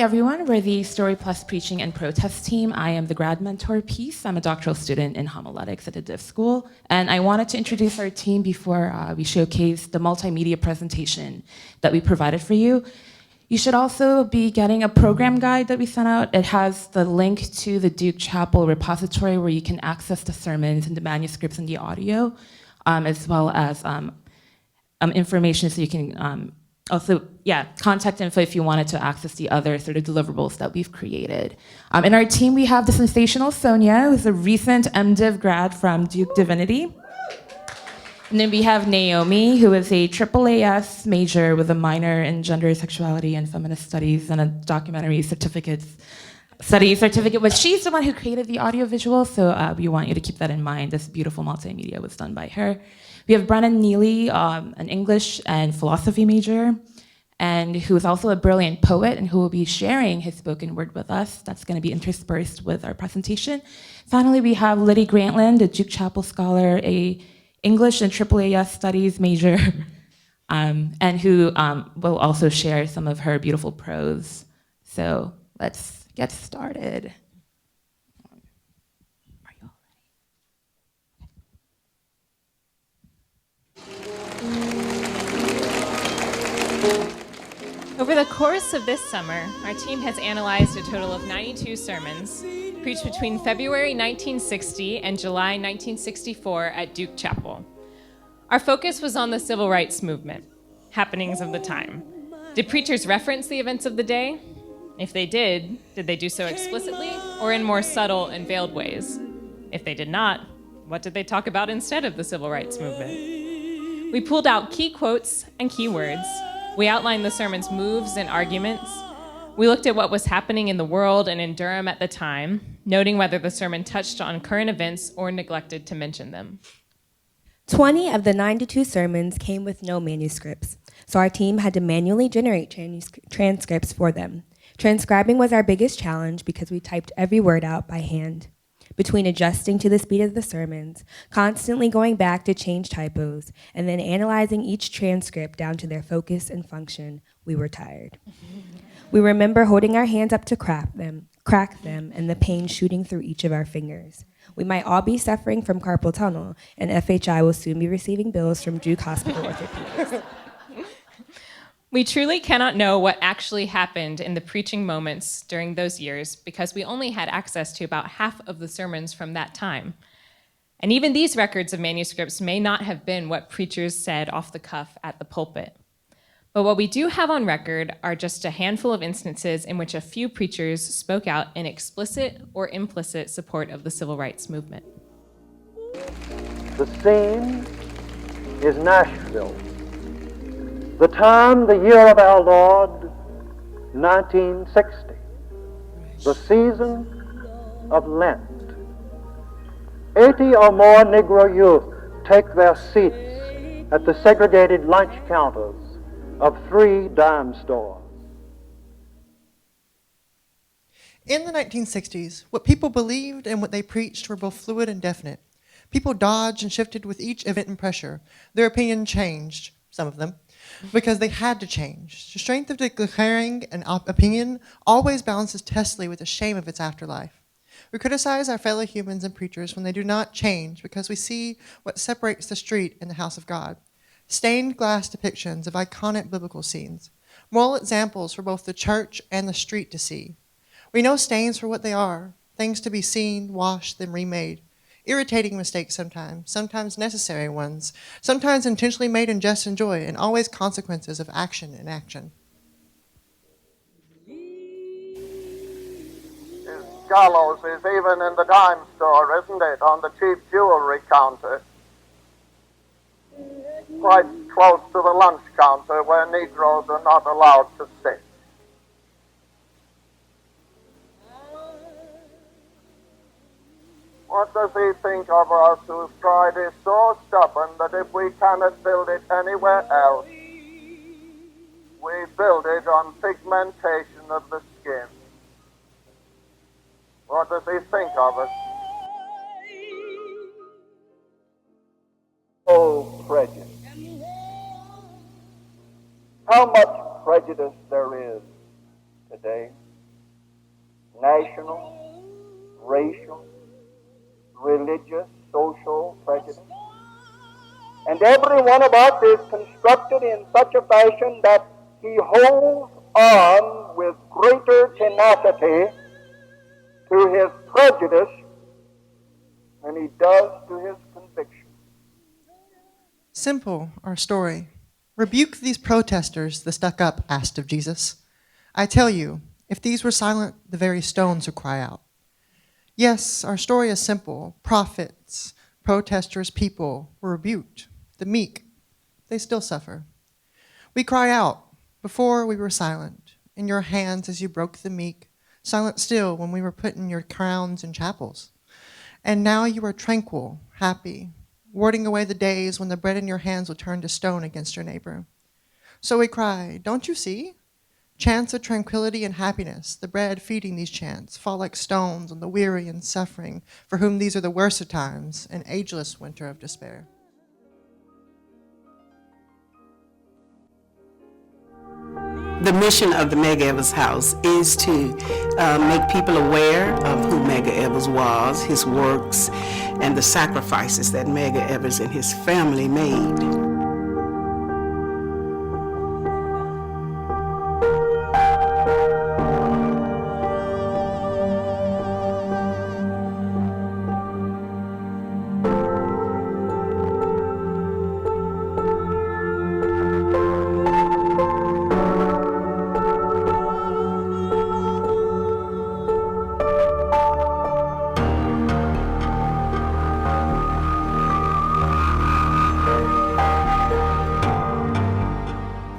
everyone. We're the Story Plus Preaching and Protest team. I am the grad mentor piece. I'm a doctoral student in homiletics at the Div School. And I wanted to introduce our team before we showcase the multimedia presentation that we provided for you. You should also be getting a program guide that we sent out. It has the link to the Duke Chapel repository where you can access the sermons and the manuscripts and the audio, as well as information so you can contact info if you wanted to access the other sort of deliverables that we've created. In our team, we have the sensational Sonia, who's a recent MDiv grad from Duke Divinity. And then we have Naomi, who is a AAAS major with a minor in gender, sexuality, and feminist studies and a documentary studies certificate, but she's the one who created the audiovisual, so we want you to keep that in mind. This beautiful multimedia was done by her. We have Brennan Neely, an English and philosophy major, and who is also a brilliant poet and who will be sharing his spoken word with us. That's going to be interspersed with our presentation. Finally, we have Liddy Grantland, a Duke Chapel scholar, a English and AAAS studies major, and who will also share some of her beautiful prose. So let's get started. Are you all ready? Over the course of this summer, our team has analyzed a total of 92 sermons preached between February 1960 and July 1964 at Duke Chapel. Our focus was on the civil rights movement, happenings of the time. Did preachers reference the events of the day? If they did they do so explicitly or in more subtle and veiled ways? If they did not, what did they talk about instead of the civil rights movement? We pulled out key quotes and key words. We outlined the sermon's moves and arguments. We looked at what was happening in the world and in Durham at the time, noting whether the sermon touched on current events or neglected to mention them. 20 of the 92 sermons came with no manuscripts, so our team had to manually generate transcripts for them. Transcribing was our biggest challenge because we typed every word out by hand. Between adjusting to the speed of the sermons, constantly going back to change typos, and then analyzing each transcript down to their focus and function, we were tired. We remember holding our hands up to crack them, and the pain shooting through each of our fingers. We might all be suffering from carpal tunnel, and FHI will soon be receiving bills from Duke Hospital Orthopedics. We truly cannot know what actually happened in the preaching moments during those years because we only had access to about half of the sermons from that time. And even these records of manuscripts may not have been what preachers said off the cuff at the pulpit. But what we do have on record are just a handful of instances in which a few preachers spoke out in explicit or implicit support of the civil rights movement. The scene is Nashville. The time, the year of our Lord, 1960. The season of Lent. 80 or more Negro youth take their seats at the segregated lunch counters of 3 dime stores. In the 1960s, what people believed and what they preached were both fluid and definite. People dodged and shifted with each event and pressure. Their opinion changed, some of them, because they had to change. The strength of declaring an opinion always balances testily with the shame of its afterlife. We criticize our fellow humans and preachers when they do not change because we see what separates the street and the house of God. Stained glass depictions of iconic biblical scenes. Moral examples for both the church and the street to see. We know stains for what they are, things to be seen, washed, then remade. Irritating mistakes sometimes necessary ones, sometimes intentionally made in jest and joy, and always consequences of action and action. Gallows is even in the dime store, isn't it, on the cheap jewelry counter? Quite close to the lunch counter where Negroes are not allowed to sit. What does he think of us whose pride is so stubborn that if we cannot build it anywhere else, we build it on pigmentation of the skin? What does he think of us? Oh, prejudice. How much prejudice there is today. national, racial, religious, social prejudice. And every one of us is constructed in such a fashion that he holds on with greater tenacity to his prejudice than he does to his conviction. Simple, our story. Rebuke these protesters, the stuck-up asked of Jesus. I tell you, if these were silent, the very stones would cry out. Yes, our story is simple. Prophets, protesters, people were rebuked. The meek, they still suffer. We cry out. Before we were silent, in your hands as you broke the meek, silent still when we were putting your crowns in chapels. And now you are tranquil, happy, warding away the days when the bread in your hands will turn to stone against your neighbor. So we cry, don't you see? Chants of tranquility and happiness, the bread feeding these chants, fall like stones on the weary and suffering, for whom these are the worst of times, an ageless winter of despair. The mission of the Medgar Evers House is to make people aware of who Medgar Evers was, his works, and the sacrifices that Medgar Evers and his family made.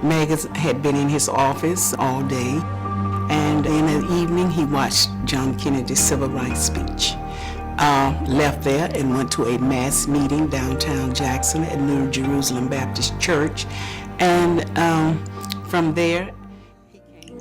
Medgar had been in his office all day, and in the evening he watched John Kennedy's civil rights speech. Left there and went to a mass meeting downtown Jackson at New Jerusalem Baptist Church, and from there he came.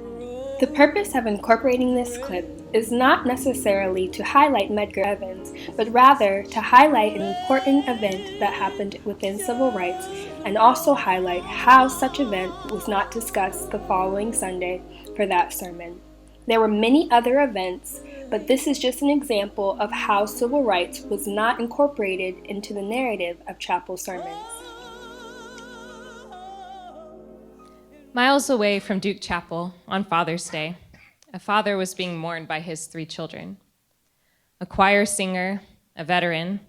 The purpose of incorporating this clip is not necessarily to highlight Medgar Evers, but rather to highlight an important event that happened within civil rights and also highlight how such event was not discussed the following Sunday for that sermon. There were many other events, but this is just an example of how civil rights was not incorporated into the narrative of chapel sermons. Miles away from Duke Chapel on Father's Day, a father was being mourned by his 3 children. A choir singer, a veteran,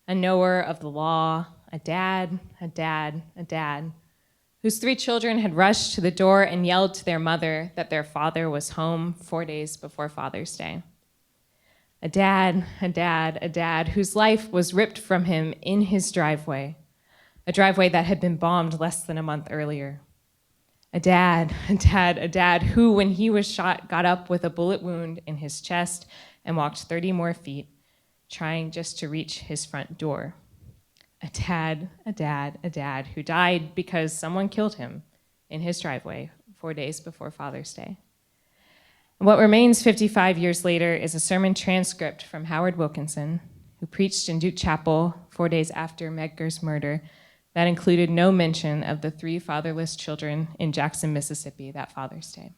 a knower of the law, a dad, whose 3 children had rushed to the door and yelled to their mother that their father was home 4 days before Father's Day. A dad whose life was ripped from him in his driveway, a driveway that had been bombed less than a month earlier. A dad who, when he was shot, got up with a bullet wound in his chest and walked 30 more feet, trying just to reach his front door. A dad who died because someone killed him in his driveway 4 days before Father's Day. And what remains 55 years later is a sermon transcript from Howard Wilkinson, who preached in Duke Chapel 4 days after Medgar's murder, that included no mention of the 3 fatherless children in Jackson, Mississippi that Father's Day.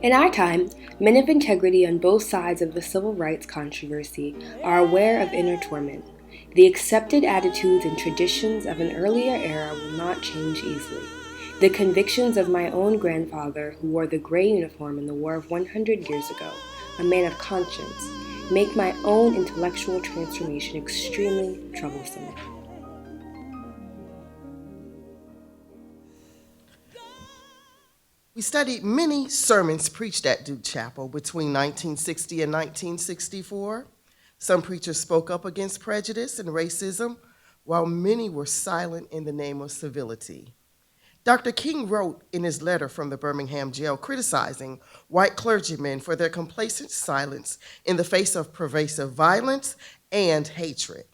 In our time, men of integrity on both sides of the civil rights controversy are aware of inner torment. The accepted attitudes and traditions of an earlier era will not change easily. The convictions of my own grandfather, who wore the gray uniform in the war of 100 years ago, a man of conscience, make my own intellectual transformation extremely troublesome. We studied many sermons preached at Duke Chapel between 1960 and 1964. Some preachers spoke up against prejudice and racism, while many were silent in the name of civility. Dr. King wrote in his letter from the Birmingham jail criticizing white clergymen for their complacent silence in the face of pervasive violence and hatred.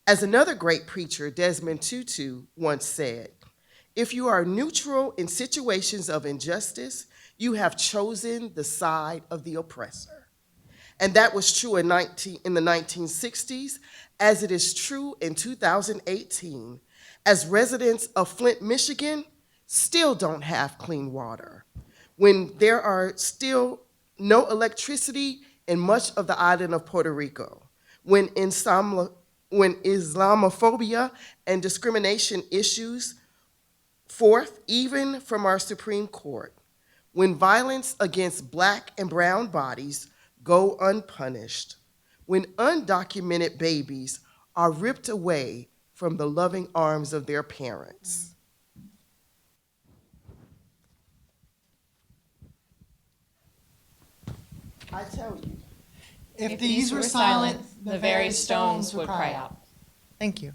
As another great preacher, Desmond Tutu, once said, If you are neutral in situations of injustice, you have chosen the side of the oppressor. And that was true in the 1960s, as it is true in 2018, as residents of Flint, Michigan still don't have clean water, when there are still no electricity in much of the island of Puerto Rico, when Islamophobia and discrimination issues forth even from our Supreme Court, when violence against Black and brown bodies go unpunished, when undocumented babies are ripped away from the loving arms of their parents. I tell you, If these were silent, the very stones would cry out. Thank you.